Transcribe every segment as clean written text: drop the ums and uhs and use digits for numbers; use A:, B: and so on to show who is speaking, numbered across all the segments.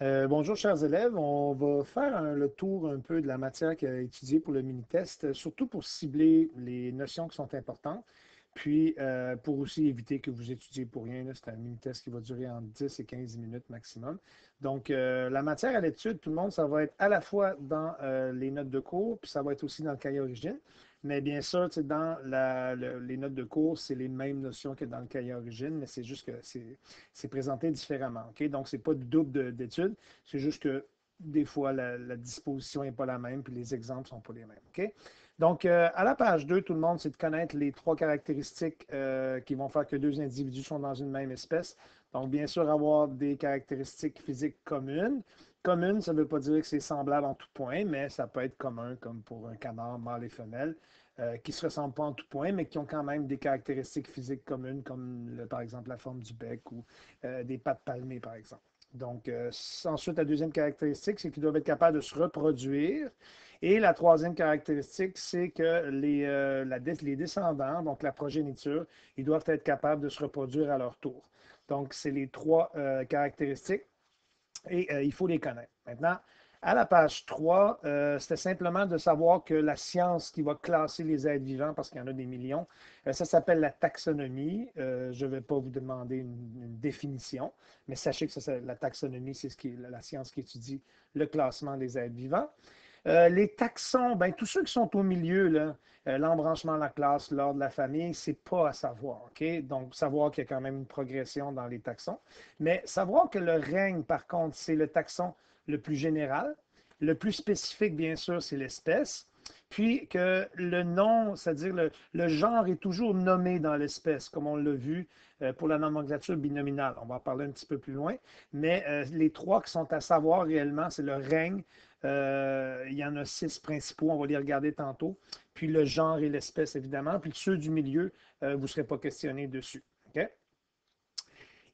A: Bonjour, chers élèves. On va faire le tour un peu de la matière qui a étudiée pour le mini-test, surtout pour cibler les notions qui sont importantes, puis pour aussi éviter que vous étudiez pour rien. Là. C'est un mini-test qui va durer entre 10 et 15 minutes maximum. Donc, la matière à l'étude, tout le monde, ça va être à la fois dans les notes de cours, puis ça va être aussi dans le cahier origine. Mais bien sûr, tu sais, dans les notes de cours, c'est les mêmes notions que dans le cahier origine, mais c'est juste que c'est présenté différemment. OK? Donc, ce n'est pas double d'études, c'est juste que des fois, la disposition n'est pas la même, puis les exemples ne sont pas les mêmes. OK? Donc, à la page 2, tout le monde, c'est de connaître les trois caractéristiques qui vont faire que deux individus sont dans une même espèce. Donc, bien sûr, avoir des caractéristiques physiques communes. Commune, ça ne veut pas dire que c'est semblable en tout point, mais ça peut être commun, comme pour un canard mâle et femelle, qui ne se ressemblent pas en tout point, mais qui ont quand même des caractéristiques physiques communes, comme par exemple la forme du bec ou des pattes palmées, par exemple. Donc, ensuite, la deuxième caractéristique, c'est qu'ils doivent être capables de se reproduire. Et la troisième caractéristique, c'est que les descendants, donc la progéniture, ils doivent être capables de se reproduire à leur tour. Donc, c'est les trois caractéristiques et il faut les connaître. Maintenant, à la page 3, c'était simplement de savoir que la science qui va classer les êtres vivants, parce qu'il y en a des millions, ça s'appelle la taxonomie. Je ne vais pas vous demander une définition, mais sachez que la taxonomie, c'est la science qui étudie le classement des êtres vivants. Les taxons, ben, tous ceux qui sont au milieu, là, l'embranchement de la classe, l'ordre de la famille, c'est pas à savoir. OK? Donc, savoir qu'il y a quand même une progression dans les taxons. Mais savoir que le règne, par contre, c'est le taxon le plus général. Le plus spécifique, bien sûr, c'est l'espèce. Puis que le nom, c'est-à-dire le genre est toujours nommé dans l'espèce, comme on l'a vu pour la nomenclature binominale. On va en parler un petit peu plus loin. Mais les trois qui sont à savoir réellement, c'est le règne, il y en a six principaux, on va les regarder tantôt. Puis le genre et l'espèce, évidemment. Puis ceux du milieu, vous ne serez pas questionné dessus. OK?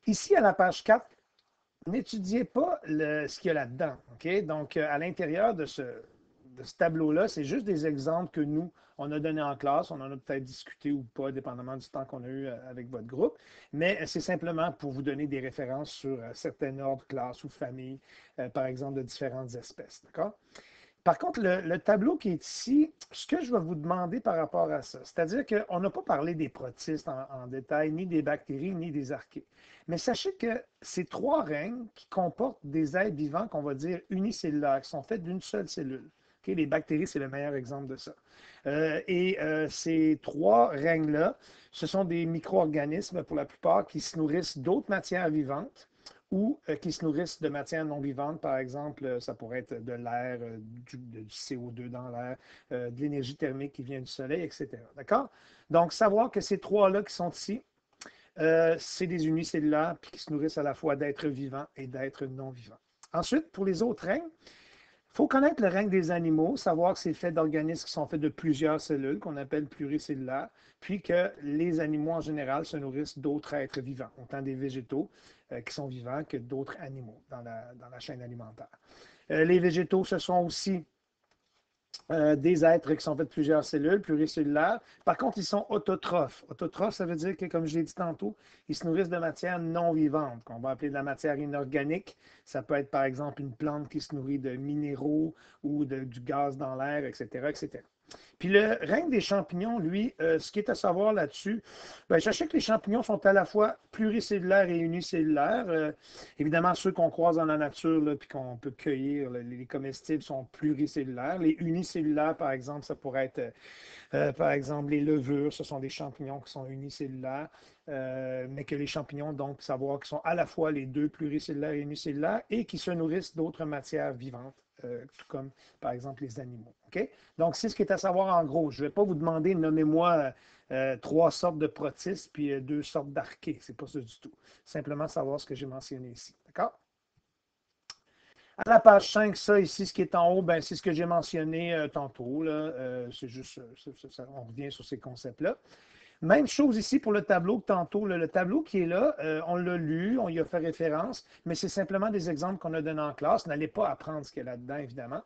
A: Ici, à la page 4, n'étudiez pas ce qu'il y a là-dedans. OK? Donc, à l'intérieur de ce tableau-là, c'est juste des exemples que nous, on a donnés en classe. On en a peut-être discuté ou pas, dépendamment du temps qu'on a eu avec votre groupe. Mais c'est simplement pour vous donner des références sur certains ordres, classes ou familles, par exemple, de différentes espèces. D'accord? Par contre, le tableau qui est ici, ce que je vais vous demander par rapport à ça, c'est-à-dire qu'on n'a pas parlé des protistes en détail, ni des bactéries, ni des archées. Mais sachez que ces trois règnes qui comportent des êtres vivants qu'on va dire unicellulaires, qui sont faits d'une seule cellule. Okay? Les bactéries, c'est le meilleur exemple de ça. Ces trois règnes-là, ce sont des micro-organismes pour la plupart qui se nourrissent d'autres matières vivantes ou qui se nourrissent de matières non vivantes. Par exemple, ça pourrait être de l'air, du CO2 dans l'air, de l'énergie thermique qui vient du soleil, etc. D'accord? Donc, savoir que ces trois-là qui sont ici, c'est des unicellulaires puis qui se nourrissent à la fois d'êtres vivants et d'êtres non vivants. Ensuite, pour les autres règnes, il faut connaître le règne des animaux, savoir que c'est fait d'organismes qui sont faits de plusieurs cellules, qu'on appelle pluricellulaires, puis que les animaux en général se nourrissent d'autres êtres vivants, autant des végétaux qui sont vivants que d'autres animaux dans la chaîne alimentaire. Les végétaux, ce sont aussi des êtres qui sont faits de plusieurs cellules, pluricellulaires. Par contre, ils sont autotrophes. Autotrophes, ça veut dire que, comme je l'ai dit tantôt, ils se nourrissent de matière non vivante, qu'on va appeler de la matière inorganique. Ça peut être, par exemple, une plante qui se nourrit de minéraux ou du gaz dans l'air, etc., etc. Puis le règne des champignons, lui, ce qui est à savoir là-dessus, ben, sachez que les champignons sont à la fois pluricellulaires et unicellulaires. Évidemment, ceux qu'on croise dans la nature, là, puis qu'on peut cueillir, les comestibles sont pluricellulaires. Les unicellulaires, par exemple, ça pourrait être, par exemple, les levures, ce sont des champignons qui sont unicellulaires, mais que les champignons, donc, savoir qu'ils sont à la fois les deux pluricellulaires et unicellulaires et qui se nourrissent d'autres matières vivantes, tout comme, par exemple, les animaux. OK? Donc, c'est ce qui est à savoir en gros. Je ne vais pas vous demander, nommez-moi trois sortes de protistes puis deux sortes d'archées. Ce n'est pas ça du tout. Simplement savoir ce que j'ai mentionné ici. D'accord? À la page 5, ça ici, ce qui est en haut, ben, c'est ce que j'ai mentionné tantôt. Là. C'est juste, on revient sur ces concepts-là. Même chose ici pour le tableau que tantôt. Le tableau qui est là, on l'a lu, on y a fait référence, mais c'est simplement des exemples qu'on a donnés en classe. N'allez pas apprendre ce qu'il y a là-dedans, évidemment.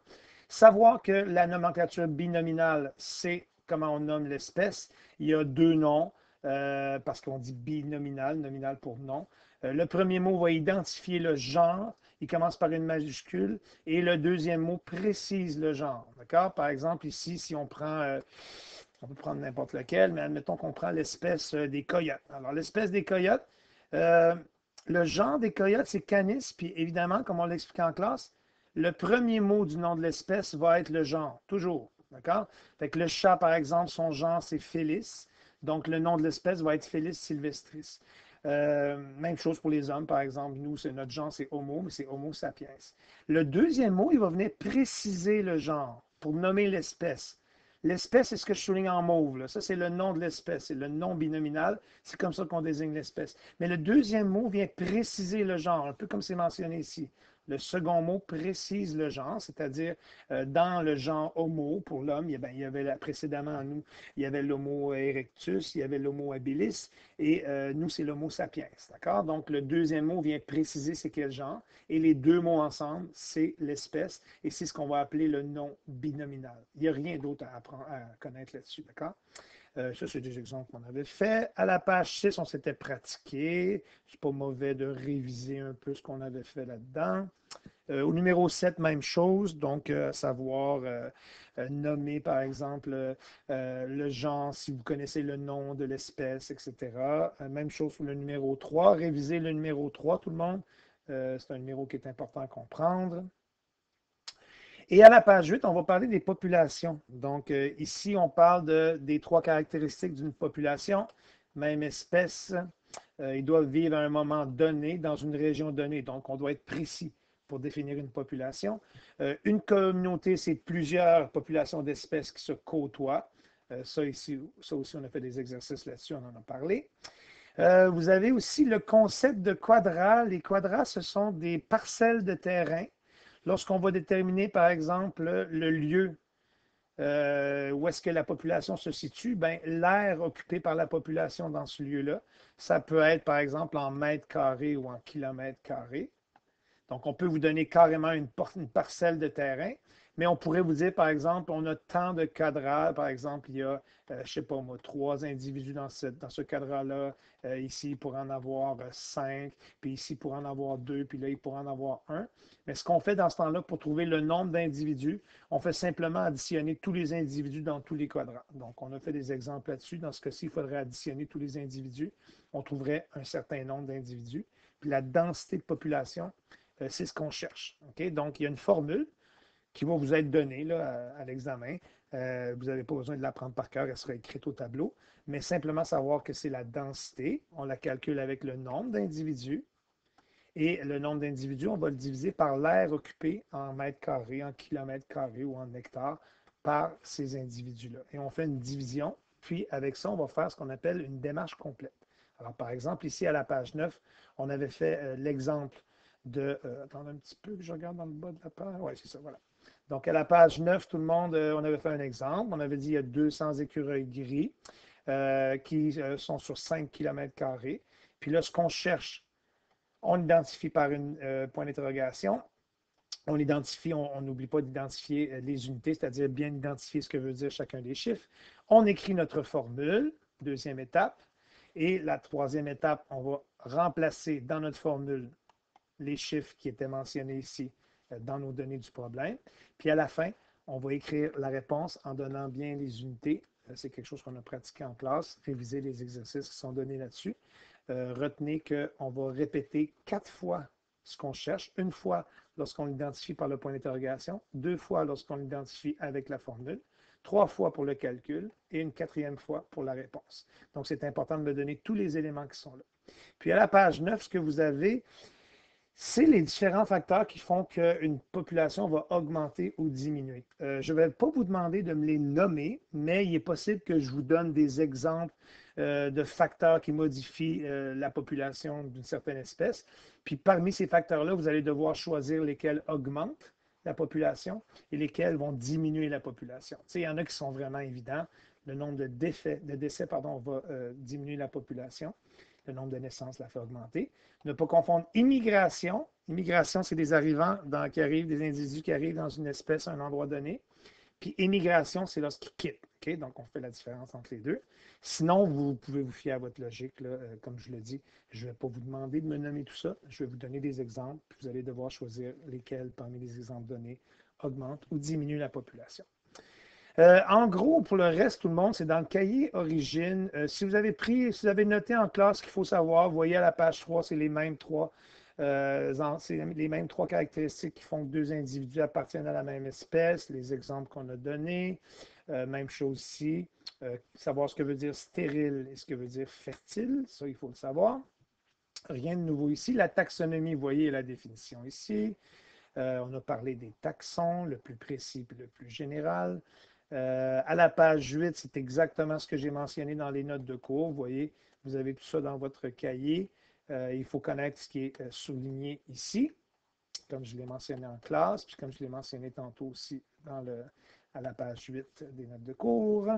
A: Savoir que la nomenclature binominale, c'est comment on nomme l'espèce. Il y a deux noms, parce qu'on dit binominal, nominal pour nom. Le premier mot va identifier le genre. Il commence par une majuscule. Et le deuxième mot précise le genre. D'accord? Par exemple, ici, si on prend, on peut prendre n'importe lequel, mais admettons qu'on prend l'espèce des coyotes. Alors, l'espèce des coyotes, euh, le genre des coyotes, c'est Canis. Puis évidemment, comme on l'explique en classe, le premier mot du nom de l'espèce va être le genre, toujours. D'accord? Fait que le chat, par exemple, son genre, c'est Felis. Donc, le nom de l'espèce va être Felis sylvestris. Même chose pour les hommes, par exemple. Nous, notre genre, c'est Homo, mais c'est Homo sapiens. Le deuxième mot, il va venir préciser le genre pour nommer l'espèce. L'espèce, c'est ce que je souligne en mauve. Là. Ça, c'est le nom de l'espèce. C'est le nom binominal. C'est comme ça qu'on désigne l'espèce. Mais le deuxième mot vient préciser le genre, un peu comme c'est mentionné ici. Le second mot précise le genre, c'est-à-dire dans le genre homo pour l'homme, il y avait précédemment à nous, il y avait l'homo erectus, il y avait l'homo habilis, et nous, c'est l'homo sapiens. D'accord? Donc, le deuxième mot vient préciser c'est quel genre, et les deux mots ensemble, c'est l'espèce, et c'est ce qu'on va appeler le nom binominal. Il n'y a rien d'autre à apprendre, à connaître là-dessus. D'accord? Ça, c'est des exemples qu'on avait fait. À la page 6, on s'était pratiqué. C'est pas mauvais de réviser un peu ce qu'on avait fait là-dedans. Au numéro 7, même chose, donc à savoir nommer par exemple le genre, si vous connaissez le nom de l'espèce, etc. Même chose pour le numéro 3, réviser le numéro 3, tout le monde. C'est un numéro qui est important à comprendre. Et à la page 8, on va parler des populations. Donc ici, on parle des trois caractéristiques d'une population, même espèce. Ils doivent vivre à un moment donné dans une région donnée. Donc, on doit être précis pour définir une population. Une communauté, c'est plusieurs populations d'espèces qui se côtoient. Ça aussi, on a fait des exercices là-dessus, on en a parlé. Vous avez aussi le concept de quadrat. Les quadrats, ce sont des parcelles de terrain. Lorsqu'on va déterminer, par exemple, le lieu où est-ce que la population se situe, ben, l'aire occupée par la population dans ce lieu-là, ça peut être par exemple en mètres carrés ou en kilomètres carrés. Donc, on peut vous donner carrément une parcelle de terrain, mais on pourrait vous dire, par exemple, on a tant de cadres. Par exemple, il y a, je ne sais pas moi, 3 individus dans ce cadre-là. Ici, il pourrait en avoir 5, puis ici, il pourrait en avoir 2, puis là, il pourrait en avoir un. Mais ce qu'on fait dans ce temps-là, pour trouver le nombre d'individus, on fait simplement additionner tous les individus dans tous les quadrants. Donc, on a fait des exemples là-dessus. Dans ce cas-ci, il faudrait additionner tous les individus. On trouverait un certain nombre d'individus. Puis la densité de population, c'est ce qu'on cherche. Okay? Donc, il y a une formule qui va vous être donnée là, à l'examen. Vous n'avez pas besoin de l'apprendre par cœur, elle sera écrite au tableau, mais simplement savoir que c'est la densité. On la calcule avec le nombre d'individus. Et le nombre d'individus, on va le diviser par l'aire occupée en mètres carrés, en kilomètres carrés ou en hectares par ces individus-là. Et on fait une division, puis avec ça, on va faire ce qu'on appelle une démarche complète. Alors, par exemple, ici à la page 9, on avait fait l'exemple attendez un petit peu que je regarde dans le bas de la page. Oui, c'est ça, voilà. Donc, à la page 9, tout le monde, on avait fait un exemple. On avait dit qu'il y a 200 écureuils gris qui sont sur 5 km². Puis là, ce qu'on cherche, on identifie par un point d'interrogation. On identifie, on n'oublie pas d'identifier les unités, c'est-à-dire bien identifier ce que veut dire chacun des chiffres. On écrit notre formule, deuxième étape. Et la troisième étape, on va remplacer dans notre formule les chiffres qui étaient mentionnés ici dans nos données du problème. Puis à la fin, on va écrire la réponse en donnant bien les unités. C'est quelque chose qu'on a pratiqué en classe, réviser les exercices qui sont donnés là-dessus. Retenez qu'on va répéter 4 fois ce qu'on cherche, une fois lorsqu'on l'identifie par le point d'interrogation, 2 fois lorsqu'on l'identifie avec la formule, 3 fois pour le calcul et une 4e fois pour la réponse. Donc, c'est important de me donner tous les éléments qui sont là. Puis à la page 9, ce que vous avez, c'est les différents facteurs qui font qu'une population va augmenter ou diminuer. Je ne vais pas vous demander de me les nommer, mais il est possible que je vous donne des exemples de facteurs qui modifient la population d'une certaine espèce. Puis parmi ces facteurs-là, vous allez devoir choisir lesquels augmentent la population et lesquels vont diminuer la population. Tu sais, il y en a qui sont vraiment évidents. Le nombre de décès va diminuer la population. Le nombre de naissances la fait augmenter. Ne pas confondre immigration. Immigration, c'est des arrivants des individus qui arrivent dans une espèce à un endroit donné. Puis émigration, c'est lorsqu'ils quittent. OK? Donc, on fait la différence entre les deux. Sinon, vous pouvez vous fier à votre logique, là, comme je le dis. Je ne vais pas vous demander de me nommer tout ça. Je vais vous donner des exemples, puis vous allez devoir choisir lesquels parmi les exemples donnés augmentent ou diminuent la population. En gros, pour le reste, tout le monde, c'est dans le cahier origine. Si vous avez noté en classe qu'il faut savoir, vous voyez à la page 3, c'est les mêmes trois caractéristiques qui font que deux individus appartiennent à la même espèce, les exemples qu'on a donnés. Même chose ici, savoir ce que veut dire stérile et ce que veut dire fertile, ça, il faut le savoir. Rien de nouveau ici. La taxonomie, vous voyez la définition ici. On a parlé des taxons, le plus précis et le plus général. À la page 8, c'est exactement ce que j'ai mentionné dans les notes de cours. Vous voyez, vous avez tout ça dans votre cahier. Il faut connaître ce qui est souligné ici, comme je l'ai mentionné en classe, puis comme je l'ai mentionné tantôt aussi à la page 8 des notes de cours.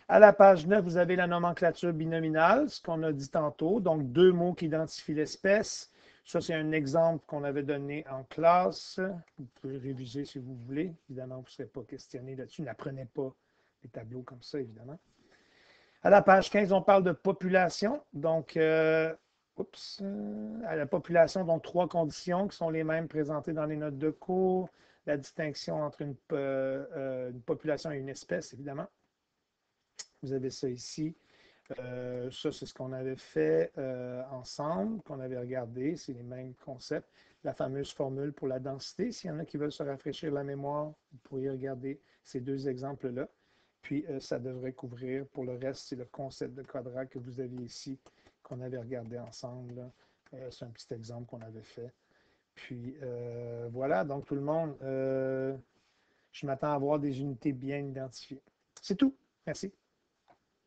A: À la page 9, vous avez la nomenclature binominale, ce qu'on a dit tantôt, donc deux mots qui identifient l'espèce. Ça, c'est un exemple qu'on avait donné en classe. Vous pouvez réviser si vous voulez. Évidemment, vous ne serez pas questionné là-dessus. N'apprenez pas des tableaux comme ça, évidemment. À la page 15, on parle de population. Donc, à la population, donc trois conditions qui sont les mêmes présentées dans les notes de cours. La distinction entre une population et une espèce, évidemment. Vous avez ça ici. Ça, c'est ce qu'on avait fait ensemble, qu'on avait regardé. C'est les mêmes concepts. La fameuse formule pour la densité. S'il y en a qui veulent se rafraîchir la mémoire, vous pourriez regarder ces deux exemples-là. Puis, ça devrait couvrir. Pour le reste, c'est le concept de quadrat que vous aviez ici, qu'on avait regardé ensemble. C'est un petit exemple qu'on avait fait. Puis, voilà. Donc, tout le monde, je m'attends à avoir des unités bien identifiées. C'est tout. Merci.